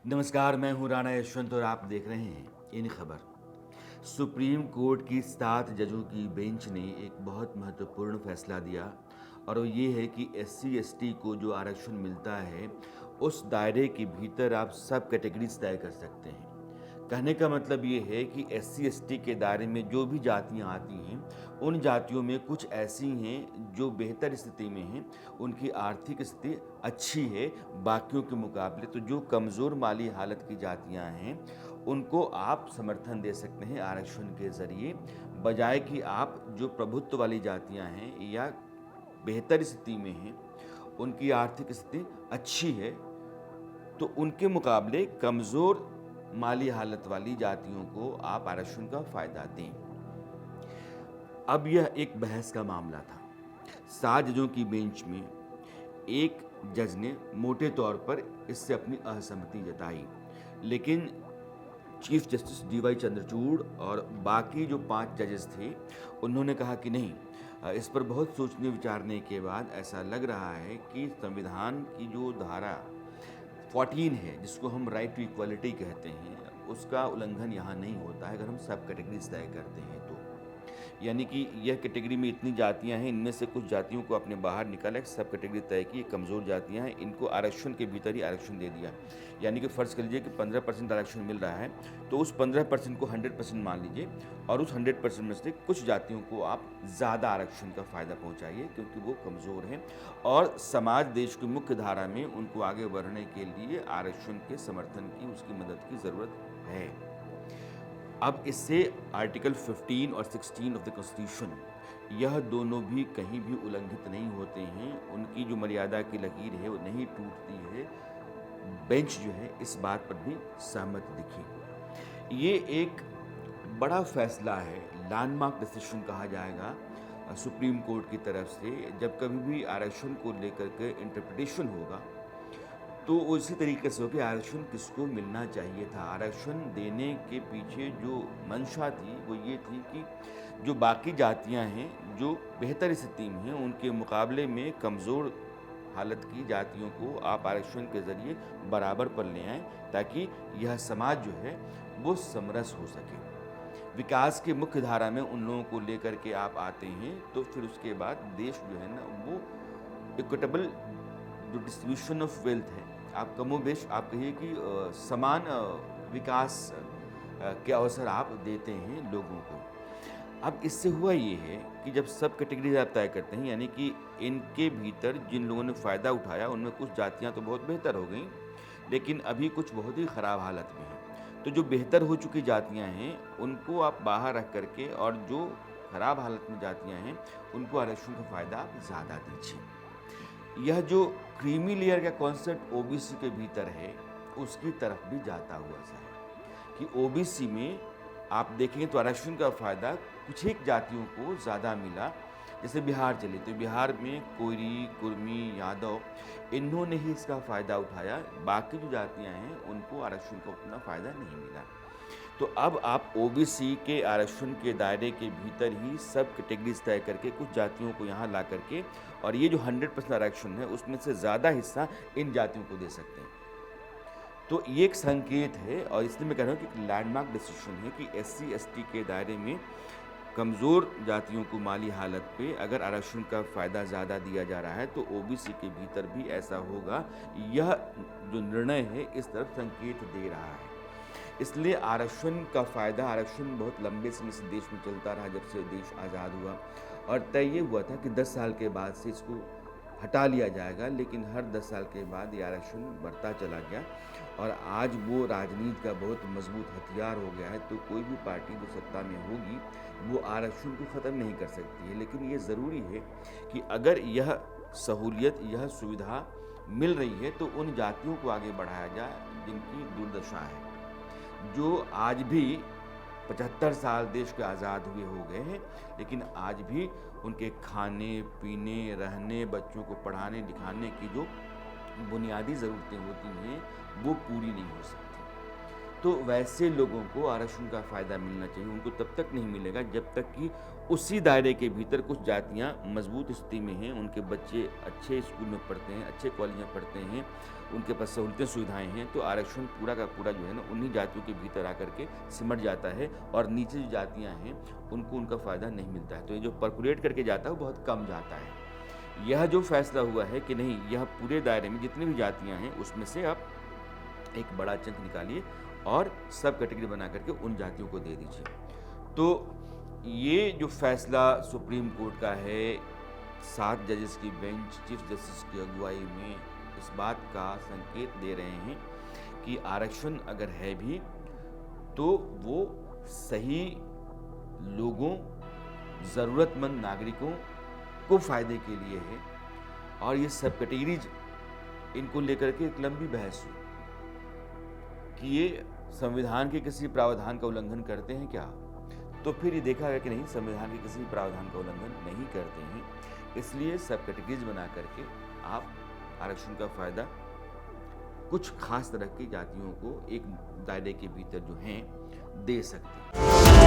नमस्कार, मैं हूं राणा यशवंत और आप देख रहे हैं इन खबर। सुप्रीम कोर्ट की 7 जजों की बेंच ने एक बहुत महत्वपूर्ण फैसला दिया और वो ये है कि एससी एसटी को जो आरक्षण मिलता है उस दायरे के भीतर आप सब कैटेगरीज तय कर सकते हैं। कहने का मतलब ये है कि एससी एसटी के दायरे में जो भी जातियां आती हैं उन जातियों में कुछ ऐसी हैं जो बेहतर स्थिति में हैं, उनकी आर्थिक स्थिति अच्छी है बाकियों के मुकाबले। तो जो कमज़ोर माली हालत की जातियां हैं उनको आप समर्थन दे सकते हैं आरक्षण के ज़रिए, बजाय कि आप जो प्रभुत्व वाली जातियां हैं या बेहतर स्थिति में हैं, उनकी आर्थिक स्थिति अच्छी है तो उनके मुकाबले कमज़ोर माली हालत वाली जातियों को आप आरक्षण का फ़ायदा दें। अब यह एक बहस का मामला था। 7 जजों की बेंच में एक जज ने मोटे तौर पर इससे अपनी असहमति जताई, लेकिन चीफ जस्टिस डीवाई चंद्रचूड़ और बाकी जो 5 जजेस थे उन्होंने कहा कि नहीं, इस पर बहुत सोचने विचारने के बाद ऐसा लग रहा है कि संविधान की जो धारा 14 है, जिसको हम राइट टू इक्वालिटी कहते हैं, उसका उल्लंघन यहाँ नहीं होता है अगर हम सब कैटेगरीज तय करते हैं तो। यानी कि यह कैटेगरी में इतनी जातियां हैं, इनमें से कुछ जातियों को आपने बाहर निकाला, सब कैटेगरी तय की, कमज़ोर जातियां हैं, इनको आरक्षण के भीतर ही आरक्षण दे दिया। यानी कि फ़र्ज़ कर लीजिए कि 15% आरक्षण मिल रहा है तो उस 15% को 100% मान लीजिए और उस 100% में से कुछ जातियों को आप ज़्यादा आरक्षण का फ़ायदा पहुँचाइए क्योंकि वो कमज़ोर हैं और समाज देश की मुख्य धारा में उनको आगे बढ़ने के लिए आरक्षण के समर्थन की, उसकी मदद की ज़रूरत है। अब इससे आर्टिकल 15 और 16 ऑफ द कॉन्स्टिट्यूशन, यह दोनों भी कहीं भी उल्लंघित नहीं होते हैं, उनकी जो मर्यादा की लकीर है वो नहीं टूटती है। बेंच जो है इस बात पर भी सहमत दिखी। ये एक बड़ा फैसला है, लैंडमार्क डिसीजन कहा जाएगा सुप्रीम कोर्ट की तरफ से। जब कभी भी आरक्षण को लेकर के इंटरप्रिटेशन होगा तो उसी तरीके से हो कि आरक्षण किसको मिलना चाहिए था। आरक्षण देने के पीछे जो मंशा थी वो ये थी कि जो बाकी जातियां हैं जो बेहतर स्थिति में हैं उनके मुकाबले में कमज़ोर हालत की जातियों को आप आरक्षण के ज़रिए बराबर पर ले आएँ ताकि यह समाज जो है वो समरस हो सके। विकास की मुख्य धारा में उन लोगों को लेकर के आप आते हैं तो फिर उसके बाद देश जो है ना वो इक्विटेबल जो डिस्ट्रीब्यूशन ऑफ वेल्थ है, आप कमोबेश आप कहिए कि समान विकास के अवसर आप देते हैं लोगों को। अब इससे हुआ ये है कि जब सब कैटेगरीज आप तय करते हैं, यानी कि इनके भीतर जिन लोगों ने फ़ायदा उठाया उनमें कुछ जातियां तो बहुत बेहतर हो गई, लेकिन अभी कुछ बहुत ही ख़राब हालत में हैं। तो जो बेहतर हो चुकी जातियां हैं उनको आप बाहर रख करके और जो ख़राब हालत में जातियां हैं उनको आरक्षण का फ़ायदा आप ज़्यादा दीजिए। यह जो क्रीमी लेयर का कॉन्सेप्ट ओबीसी के भीतर है उसकी तरफ भी जाता हुआ सा है कि ओबीसी में आप देखेंगे तो आरक्षण का फ़ायदा कुछ एक जातियों को ज़्यादा मिला। जैसे बिहार चले तो बिहार में कोयरी, कुर्मी, यादव, इन्होंने ही इसका फ़ायदा उठाया, बाकी जो जातियां हैं उनको आरक्षण का उतना फ़ायदा नहीं मिला। तो अब आप ओबीसी के आरक्षण के दायरे के भीतर ही सब कैटेगरीज तय करके कुछ जातियों को यहाँ ला करके और ये जो 100% आरक्षण है उसमें से ज़्यादा हिस्सा इन जातियों को दे सकते हैं। तो ये एक संकेत है और इसलिए मैं कह रहा हूँ कि लैंडमार्क डिसीजन है कि एससी एसटी के दायरे में कमज़ोर जातियों को माली हालत पे अगर आरक्षण का फ़ायदा ज़्यादा दिया जा रहा है तो ओबीसी के भीतर भी ऐसा होगा। यह जो निर्णय है इस तरफ संकेत दे रहा है। इसलिए आरक्षण का फ़ायदा, आरक्षण बहुत लंबे समय से देश में चलता रहा, जब से देश आज़ाद हुआ और तय ये हुआ था कि 10 साल के बाद से इसको हटा लिया जाएगा, लेकिन हर 10 साल के बाद ये आरक्षण बढ़ता चला गया और आज वो राजनीति का बहुत मजबूत हथियार हो गया है। तो कोई भी पार्टी जो सत्ता में होगी वो आरक्षण को ख़त्म नहीं कर सकती है, लेकिन ये ज़रूरी है कि अगर यह सहूलियत, यह सुविधा मिल रही है तो उन जातियों को आगे बढ़ाया जाए जिनकी दुर्दशा है, जो आज भी 75 साल देश के आज़ाद हुए हो गए हैं, लेकिन आज भी उनके खाने पीने, रहने, बच्चों को पढ़ाने लिखाने की जो बुनियादी ज़रूरतें होती हैं वो पूरी नहीं हो सकती। तो वैसे लोगों को आरक्षण का फ़ायदा मिलना चाहिए। उनको तब तक नहीं मिलेगा जब तक कि उसी दायरे के भीतर कुछ जातियाँ मजबूत स्थिति में हैं, उनके बच्चे अच्छे स्कूल में पढ़ते हैं, अच्छे कॉलेज में पढ़ते हैं, उनके पास सहूलतें सुविधाएँ हैं, तो आरक्षण पूरा का पूरा जो है ना उन्हीं जातियों के भीतर आकर के सिमट जाता है और नीचे जो जातियाँ हैं उनको उनका फ़ायदा नहीं मिलता है। तो ये जो परकुलेट करके जाता है वो बहुत कम जाता है। यह जो फैसला हुआ है कि नहीं, यह पूरे दायरे में जितनी भी जातियाँ हैं उसमें से आप एक बड़ा चंक निकालिए और सब कैटेगरी बना करके उन जातियों को दे दीजिए। तो ये जो फैसला सुप्रीम कोर्ट का है 7 जजेस की बेंच चीफ जस्टिस की अगुवाई में इस बात का संकेत दे रहे हैं कि आरक्षण अगर है भी तो वो सही लोगों, ज़रूरतमंद नागरिकों को फ़ायदे के लिए है। और ये सब कैटेगरीज इनको लेकर के एक लंबी बहस हुई कि ये संविधान के किसी प्रावधान का उल्लंघन करते हैं क्या, तो फिर ये देखा गया कि नहीं, संविधान के किसी प्रावधान का उल्लंघन नहीं करते हैं। इसलिए सब कैटेगरीज बना करके आप आरक्षण का फ़ायदा कुछ खास तरह की जातियों को एक दायरे के भीतर जो हैं दे सकते हैं।